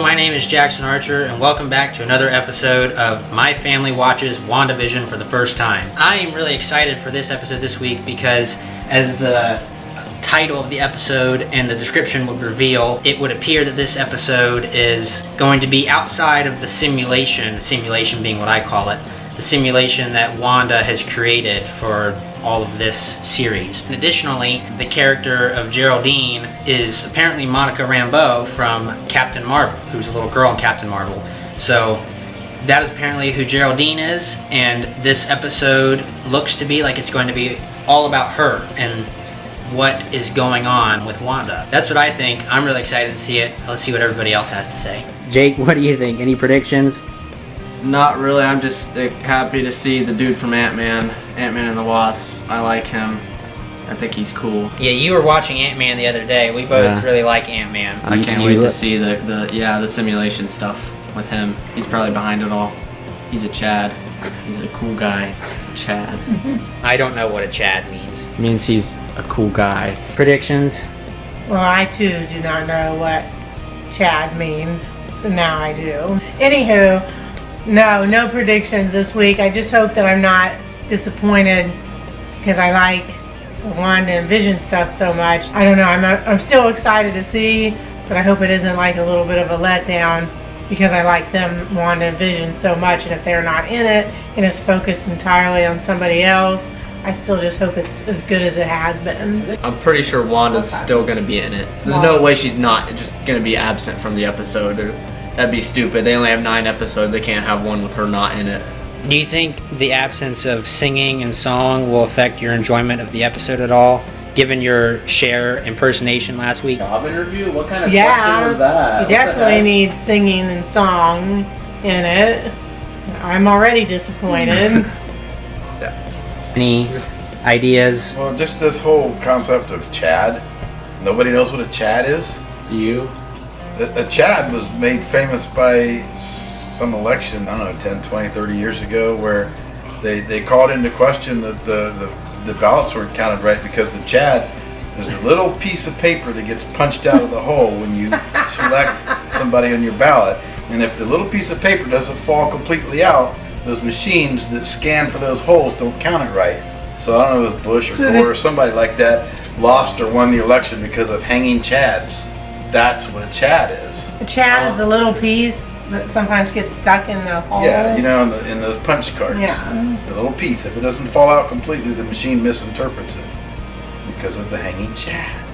my name is Jackson Archer, and welcome back to another episode of My Family Watches WandaVision for the first time. I am really excited for this episode this week because, as the title of the episode and the description would reveal, it would appear that this episode is going to be outside of the simulation being what I call it, the simulation that Wanda has created for all of this series. And additionally, the character of Geraldine is apparently Monica Rambeau from Captain Marvel, who's a little girl in Captain Marvel. So that is apparently who Geraldine is, and this episode looks to be like it's going to be all about her and what is going on with Wanda. That's what I think. I'm really excited to see it. Let's see what everybody else has to say. Jake, what do you think? Any predictions? Not really. I'm just happy to see the dude from Ant-Man and the Wasp. I like him. I think he's cool. Yeah, you were watching Ant-Man the other day. We both really like Ant-Man. I can't wait to see the simulation stuff with him. He's probably behind it all. He's a Chad. He's a cool guy. Chad. I don't know what a Chad means. It means he's a cool guy. Predictions? Well, I too do not know what Chad means. Now I do. Anywho, no predictions this week. I just hope that I'm not disappointed because I like the Wanda and Vision stuff so much. I don't know. I'm still excited to see, but I hope it isn't like a little bit of a letdown because I like them, Wanda and Vision, so much. And if they're not in it and it's focused entirely on somebody else, I still just hope it's as good as it has been. I'm pretty sure Wanda's still going to be in it. There's no way she's not just going to be absent from the episode. That'd be stupid. They only have 9 episodes. They can't have one with her not in it. Do you think the absence of singing and song will affect your enjoyment of the episode at all, given your Cher impersonation last week? Job interview? What kind of question was that? You definitely need singing and song in it. I'm already disappointed. Any ideas? Well, just this whole concept of Chad. Nobody knows what a Chad is. Do you? A Chad was made famous by some election, I don't know, 10, 20, 30 years ago, where they called into question that the ballots weren't counted right because the Chad is a little piece of paper that gets punched out of the hole when you select somebody on your ballot. And if the little piece of paper doesn't fall completely out, those machines that scan for those holes don't count it right. So I don't know if it was Bush or Gore or somebody like that lost or won the election because of hanging Chads. That's what a Chad is. A Chad is the little piece that sometimes gets stuck in the hole. Yeah, you know, in those punch cards. Yeah. The little piece. If it doesn't fall out completely, the machine misinterprets it because of the hanging Chad.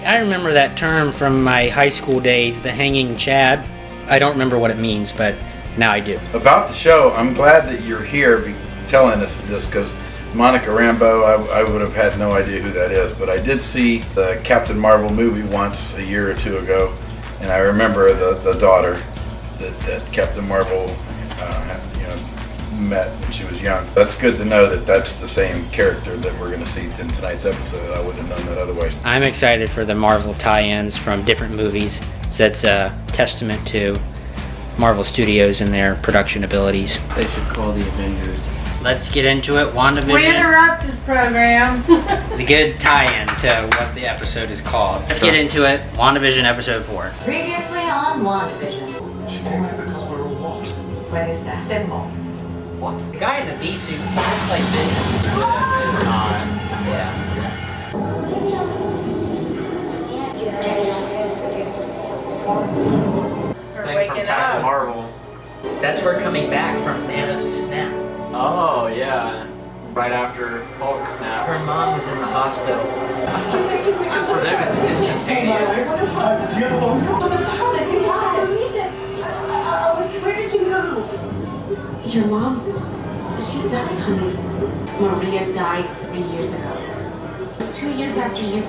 I remember that term from my high school days, the hanging Chad. I don't remember what it means, but now I do. About the show, I'm glad that you're here telling us this because Monica Rambeau, I would have had no idea who that is, but I did see the Captain Marvel movie once a year or two ago, and I remember the daughter that Captain Marvel met when she was young. That's good to know that that's the same character that we're going to see in tonight's episode. I wouldn't have known that otherwise. I'm excited for the Marvel tie-ins from different movies. So that's a testament to Marvel Studios and their production abilities. They should call the Avengers. Let's get into it. WandaVision. We interrupt this program. It's a good tie-in to what the episode is called. Let's get into it. WandaVision episode 4. Previously on WandaVision. She came here because we're a what? What is that? Simple. What? The guy in the bee suit looks like Vision. It's not. Yeah. Thing from Captain Marvel. That's her coming back from Thanos' snap. Oh, yeah. Right after Hulk snap. Her mom was in the hospital. Because for them, it's instantaneous. Where did you go? Your mom, she died, honey. Maria died 3 years ago. It was 2 years after you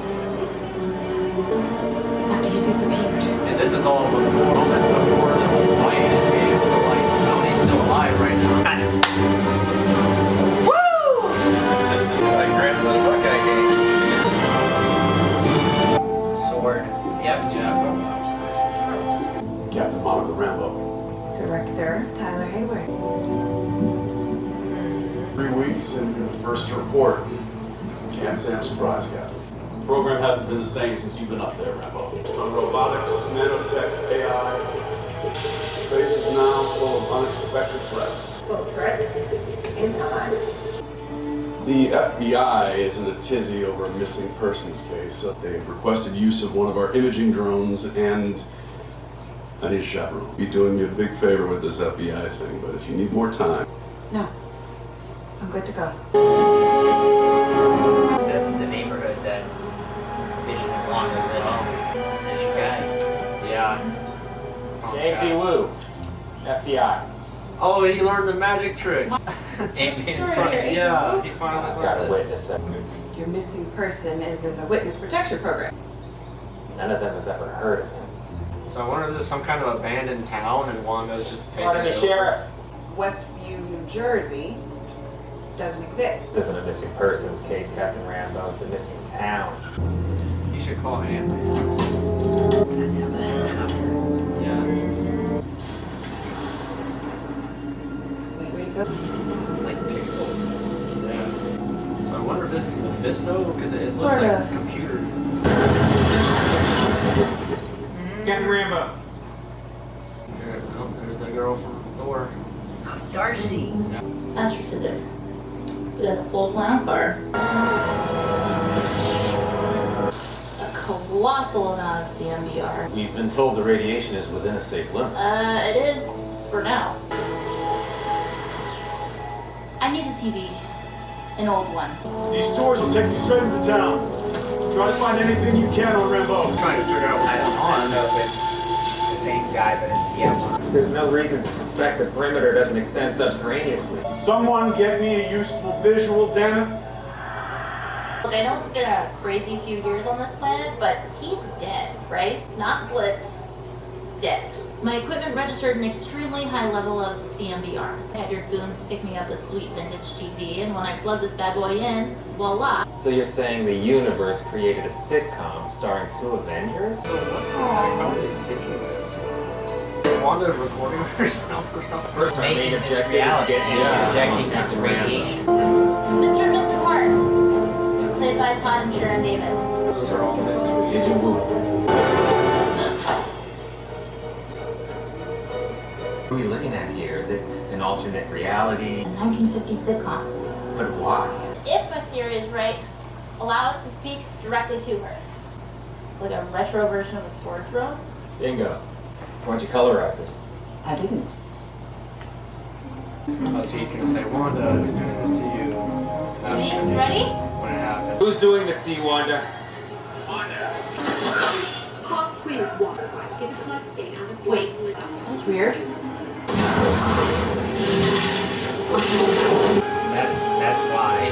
disappeared. And this is all moments before the whole fight in the game, so like, nobody's still alive right now. Woo! Like Grams at a Buckeye game. Sword. Yep. Yeah. Captain Monica Rambeau. Director Tyler Hayward. 3 weeks and you're the first to report. Can't say I'm surprised, Captain. The program hasn't been the same since you've been up there, Rambeau. On robotics, nanotech, AI, unexpected threats. Both threats and allies. The FBI is in a tizzy over a missing persons case. They've requested use of one of our imaging drones, and I need a chaperone. Be doing you a big favor with this FBI thing, but if you need more time. No. I'm good to go. That's the neighborhood that Vision and Wanda live in. There's your guy. Yeah. James E. Woo, FBI. Oh, he learned the magic trick. And Yeah, he finally I've got a learned it. witness. Your missing person is in the witness protection program. None of them have ever heard of him. So I wonder if there's some kind of abandoned town and Wanda's just taking Pardon it the over. sheriff. Westview, New Jersey doesn't exist. This isn't a missing persons case, Captain Rambo. It's a missing town. You should call Anthony. That's a helicopter. Yeah. Wait, where'd it go? It's like pixels. Yeah. So I wonder if this is Mephisto because it looks Sort like of. a computer. Captain Rambo. Yeah, oh, there's the girl from Thor. Darcy. Astrophysics. We got a full clown car. A colossal amount of CMBR. We've been told the radiation is within a safe limit. It is for now. I need a TV. An old one. These tours will take you straight into town. Try to find anything you can on Rambo. I'm trying to figure out I don't know if it's the same guy, but it's There's no reason to suspect the perimeter doesn't extend subterraneously. Someone get me a useful visual, damn it. Look, I know it's been a crazy few years on this planet, but he's dead, right? Not blipped. Dead. My equipment registered an extremely high level of CMBR. I had your goons pick me up a sweet vintage TV, and when I plugged this bad boy in, voila. So you're saying the universe created a sitcom starring two Avengers? So what the heck? How are they seeing this? Is Wanda recording herself or something? making main this objective is reality. getting Yeah. Projecting this Captain Rambo. radiation. Mr. and Mrs. Hart, played by Todd and Sharon Davis. Those are all missing. Agent Wu. What are we looking at here? Is it an alternate reality? A 1950s sitcom. But why? If my theory is right, allow us to speak directly to her. Like a retro version of a sword drone? Bingo. Why'd you colorize it? I didn't. Oh, so he's gonna say, Wanda, who's doing this to you? That's Okay, gonna be ready? when it happens. Who's doing this to you, Wanda? Wait, that's weird. That's why.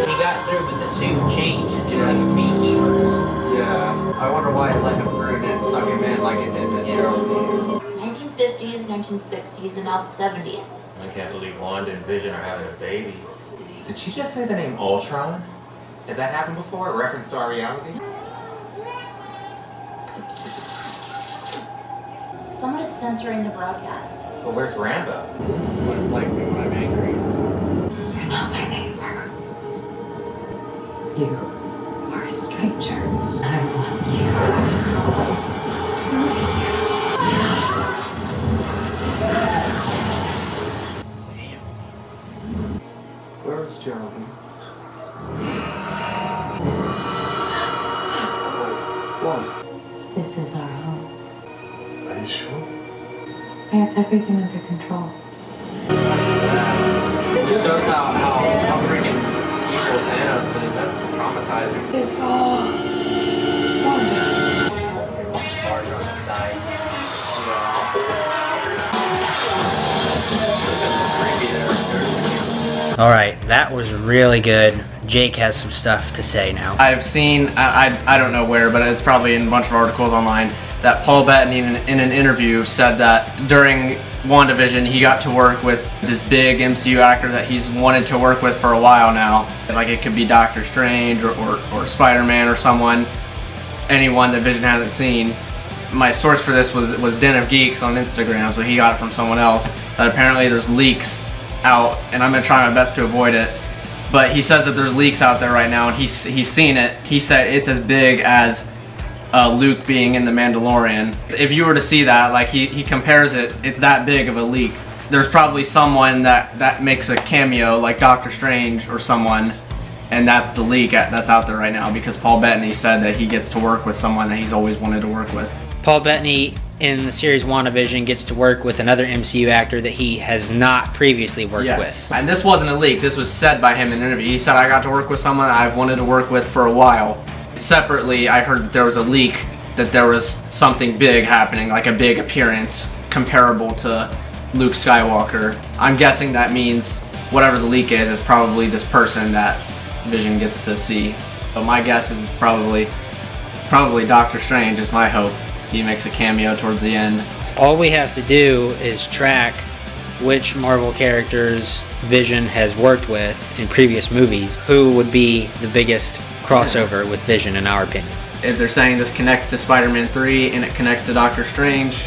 He got through, but the suit changed into like a beekeeper. Yeah. I wonder why it let him through and didn't suck him in like it did to Geraldine. 1950s, 1960s, and now the 70s. I can't believe Wanda and Vision are having a baby. Did she just say the name Ultron? Has that happened before? A reference to our reality? Someone is censoring the broadcast. But where's Rambo? Wouldn't like me when I'm angry. You're not my neighbor. You are a stranger. I want Where's Geraldine? What? This is our home. Are you sure? I have everything under control. That's sad. It just shows how freaking evil Thanos is. That's traumatizing. It's all wonder. Bars on the side. All right, that was really good. Jake has some stuff to say now. I've seen, I don't know where, but it's probably in a bunch of articles online, that Paul Bettany in an interview said that during WandaVision he got to work with this big MCU actor that he's wanted to work with for a while now. It's like it could be Doctor Strange or Spider-Man or someone, anyone that Vision hasn't seen. My source for this was Den of Geeks on Instagram, so he got it from someone else, that apparently there's leaks out, and I'm gonna try my best to avoid it. But he says that there's leaks out there right now, and he's seen it. He said it's as big as Luke being in The Mandalorian. If you were to see that, like he compares it, it's that big of a leak. there's probably someone that makes a cameo, like Doctor Strange or someone, and that's the leak that's out there right now, because Paul Bettany said that he gets to work with someone that he's always wanted to work with. Paul Bettany in the series WandaVision gets to work with another MCU actor that he has not previously worked with. And this wasn't a leak. This was said by him in an interview. He said, I got to work with someone I've wanted to work with for a while. Separately, I heard that there was a leak that there was something big happening, like a big appearance comparable to Luke Skywalker. I'm guessing that means whatever the leak is probably this person that Vision gets to see. But my guess is it's probably Doctor Strange is my hope. He makes a cameo towards the end. All we have to do is track which Marvel characters Vision has worked with in previous movies. Who would be the biggest crossover with Vision in our opinion? If they're saying this connects to Spider-Man 3 and it connects to Doctor Strange,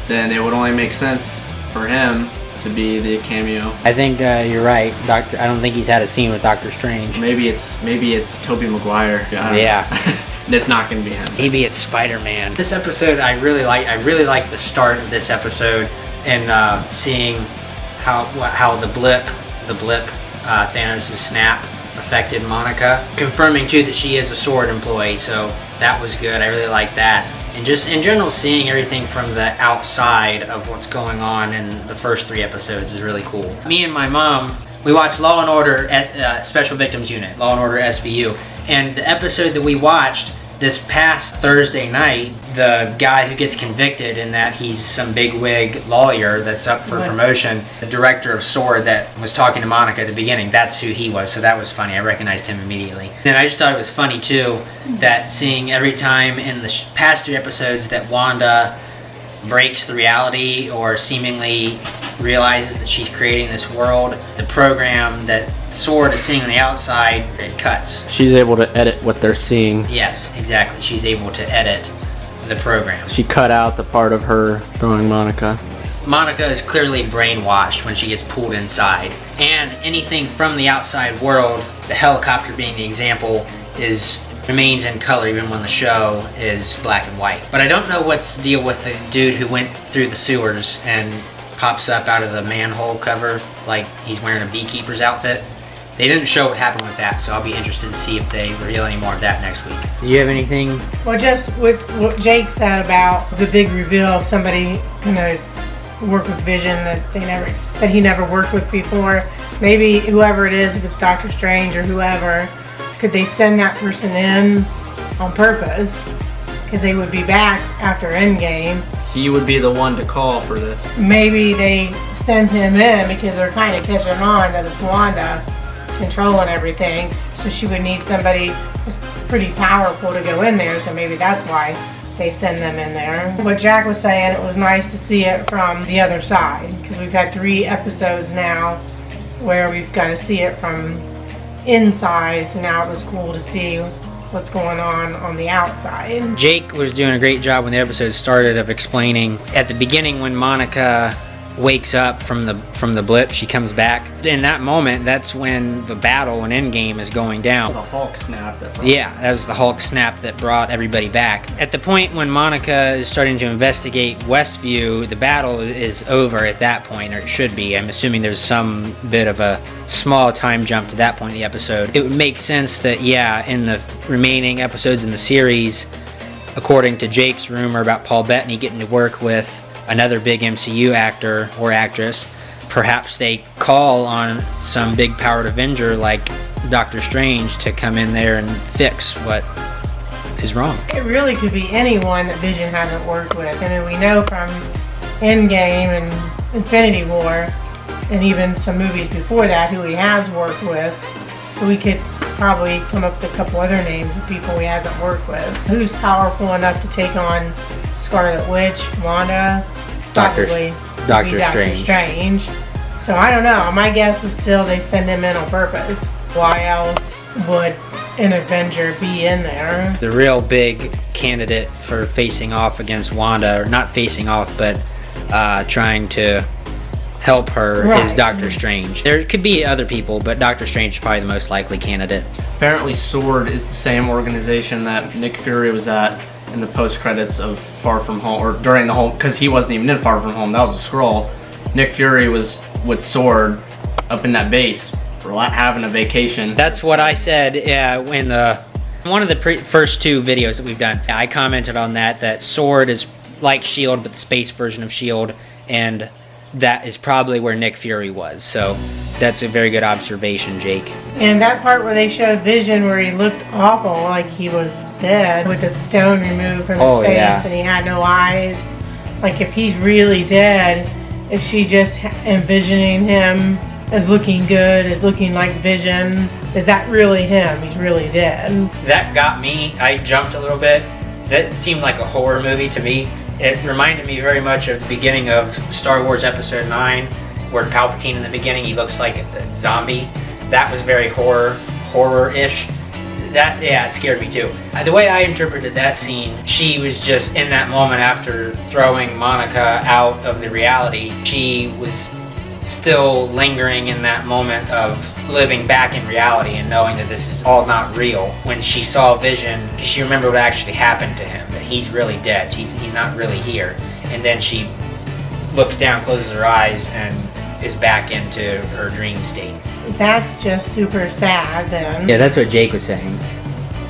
then it would only make sense for him to be the cameo. I think you're right. I don't think he's had a scene with Doctor Strange. Maybe it's Tobey Maguire. Yeah. It's not going to be him. Maybe it's Spider-Man. This episode I really like the start of this episode and seeing how the blip Thanos' snap affected Monica. Confirming too that she is a sword employee, so that was good. I really like that. And just in general, seeing everything from the outside of what's going on in the first 3 episodes is really cool. Me and my mom, we watched Law & Order Special Victims Unit, Law & Order SVU. And the episode that we watched this past Thursday night, the guy who gets convicted in that he's some bigwig lawyer that's up for promotion, the director of S.W.O.R.D. that was talking to Monica at the beginning, that's who he was, so that was funny. I recognized him immediately. Then I just thought it was funny too that seeing every time in the past 3 episodes that Wanda breaks the reality or seemingly realizes that she's creating this world, the program that S.W.O.R.D. is seeing on the outside, it cuts. She's able to edit what they're seeing. Yes, exactly. She's able to edit the program. She cut out the part of her throwing Monica. Monica is clearly brainwashed when she gets pulled inside. And anything from the outside world, the helicopter being the example, remains in color even when the show is black and white. But I don't know what's the deal with the dude who went through the sewers and pops up out of the manhole cover like he's wearing a beekeeper's outfit. They didn't show what happened with that, so I'll be interested to see if they reveal any more of that next week. Do you have anything? Well, just with what Jake said about the big reveal of somebody gonna work with Vision that he never worked with before. Maybe whoever it is, if it's Doctor Strange or whoever, could they send that person in on purpose? Because they would be back after Endgame. He would be the one to call for this. Maybe they send him in because they're kind of catching on that it's Wanda controlling everything, so she would need somebody pretty powerful to go in there, so maybe that's why they send them in there. What Jack was saying, it was nice to see it from the other side, because we've had 3 episodes now where we've got to see it from inside, so now it was cool to see what's going on the outside. Jake was doing a great job when the episode started of explaining at the beginning when Monica wakes up from the blip, she comes back. In that moment, that's when the battle in Endgame is going down. The Hulk snap that brought that was the Hulk snap that brought everybody back. At the point when Monica is starting to investigate Westview, the battle is over at that point, or it should be. I'm assuming there's some bit of a small time jump to that point in the episode. It would make sense that, in the remaining episodes in the series, according to Jake's rumor about Paul Bettany getting to work with another big MCU actor or actress, perhaps they call on some big powered Avenger like Doctor Strange to come in there and fix what is wrong. It really could be anyone that Vision hasn't worked with. I mean, we know from Endgame and Infinity War and even some movies before that who he has worked with. So we could probably come up with a couple other names of people he hasn't worked with. Who's powerful enough to take on Scarlet Witch, Wanda, possibly Doctor Strange. So I don't know. My guess is still they send him in on purpose. Why else would an Avenger be in there? The real big candidate for facing off against Wanda, or not facing off, but trying to help her is Doctor Strange. There could be other people, but Doctor Strange is probably the most likely candidate. Apparently S.W.O.R.D. is the same organization that Nick Fury was at in the post-credits of Far From Home, or during the whole, because he wasn't even in Far From Home, that was a Skrull. Nick Fury was with Sword up in that base, having a vacation. That's what I said in one of the first 2 videos that we've done. I commented on that Sword is like S.H.I.E.L.D. but the space version of S.H.I.E.L.D. and that is probably where Nick Fury was. So that's a very good observation, Jake. And that part where they showed Vision where he looked awful, like he was dead, with the stone removed from his face and he had no eyes. Like if he's really dead, is she just envisioning him as looking good, as looking like Vision? Is that really him? He's really dead. That got me. I jumped a little bit. That seemed like a horror movie to me. It reminded me very much of the beginning of Star Wars Episode 9, where Palpatine in the beginning, he looks like a zombie. That was very horror-ish. It scared me too. The way I interpreted that scene, she was just in that moment after throwing Monica out of the reality, she was still lingering in that moment of living back in reality and knowing that this is all not real. When she saw Vision, she remembered what actually happened to him, that he's really dead, he's not really here. And then she looks down, closes her eyes, and is back into her dream state. That's just super sad then. Yeah, that's what Jake was saying.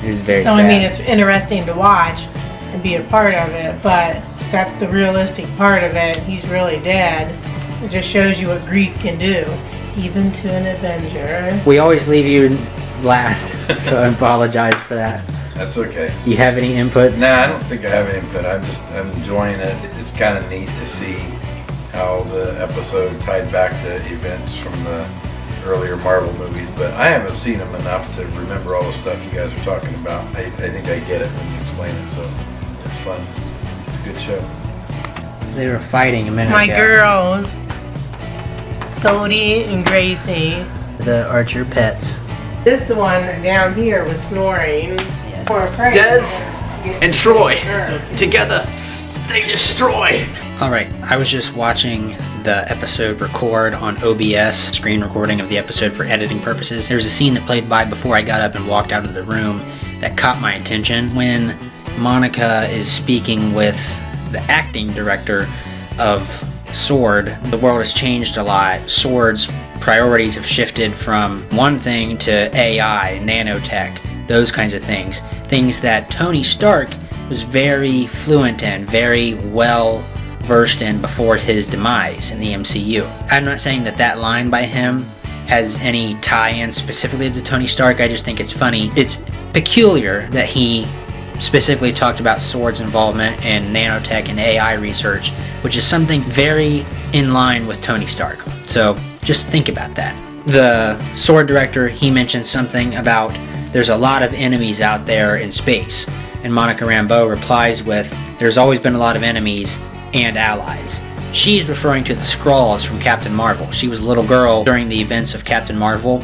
It was very sad. I mean, it's interesting to watch and be a part of it, but that's the realistic part of it. He's really dead. It just shows you what grief can do, even to an Avenger. We always leave you last, so I apologize for that. That's okay. You have any inputs? Nah, I don't think I have any input. I'm enjoying it. It's kind of neat to see how the episode tied back to events from the earlier Marvel movies, but I haven't seen them enough to remember all the stuff you guys are talking about. I think I get it when you explain it, so it's fun. It's a good show. They were fighting a minute ago. My girls, Cody and Gracie. The Archer pets. This one down here was snoring. Des and Troy, together, they destroy. Alright, I was just watching the episode record on OBS, screen recording of the episode for editing purposes. There was a scene that played by before I got up and walked out of the room that caught my attention when Monica is speaking with the acting director of Sword. The world has changed a lot. Sword's priorities have shifted from one thing to AI, nanotech, those kinds of things. Things that Tony Stark was very fluent in, very well versed in before his demise in the MCU. I'm not saying that line by him has any tie-in specifically to Tony Stark. I just think it's funny. It's peculiar that he specifically talked about Sword's involvement in nanotech and AI research, which is something very in line with Tony Stark. So just think about that. The Sword director, he mentioned something about there's a lot of enemies out there in space, and Monica Rambeau replies with, there's always been a lot of enemies and allies. She's referring to the Skrulls from Captain Marvel. She was a little girl during the events of Captain Marvel,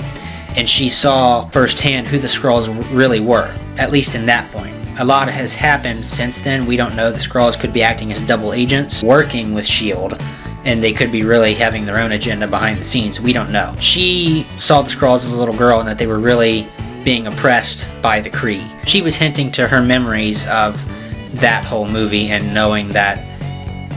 and she saw firsthand who the Skrulls really were, at least in that point. A lot has happened since then. We don't know. The Skrulls could be acting as double agents, working with S.H.I.E.L.D., and they could be really having their own agenda behind the scenes. We don't know. She saw the Skrulls as a little girl and that they were really being oppressed by the Kree. She was hinting to her memories of that whole movie and knowing that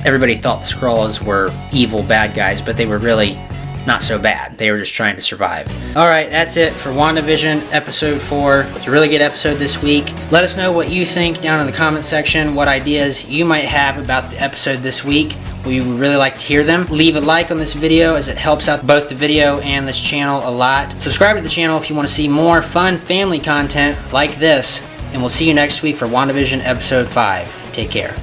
everybody thought the Skrulls were evil bad guys, but they were really not so bad. They were just trying to survive. Alright, that's it for WandaVision Episode 4. It's a really good episode this week. Let us know what you think down in the comment section, what ideas you might have about the episode this week. We would really like to hear them. Leave a like on this video as it helps out both the video and this channel a lot. Subscribe to the channel if you want to see more fun family content like this. And we'll see you next week for WandaVision Episode 5. Take care.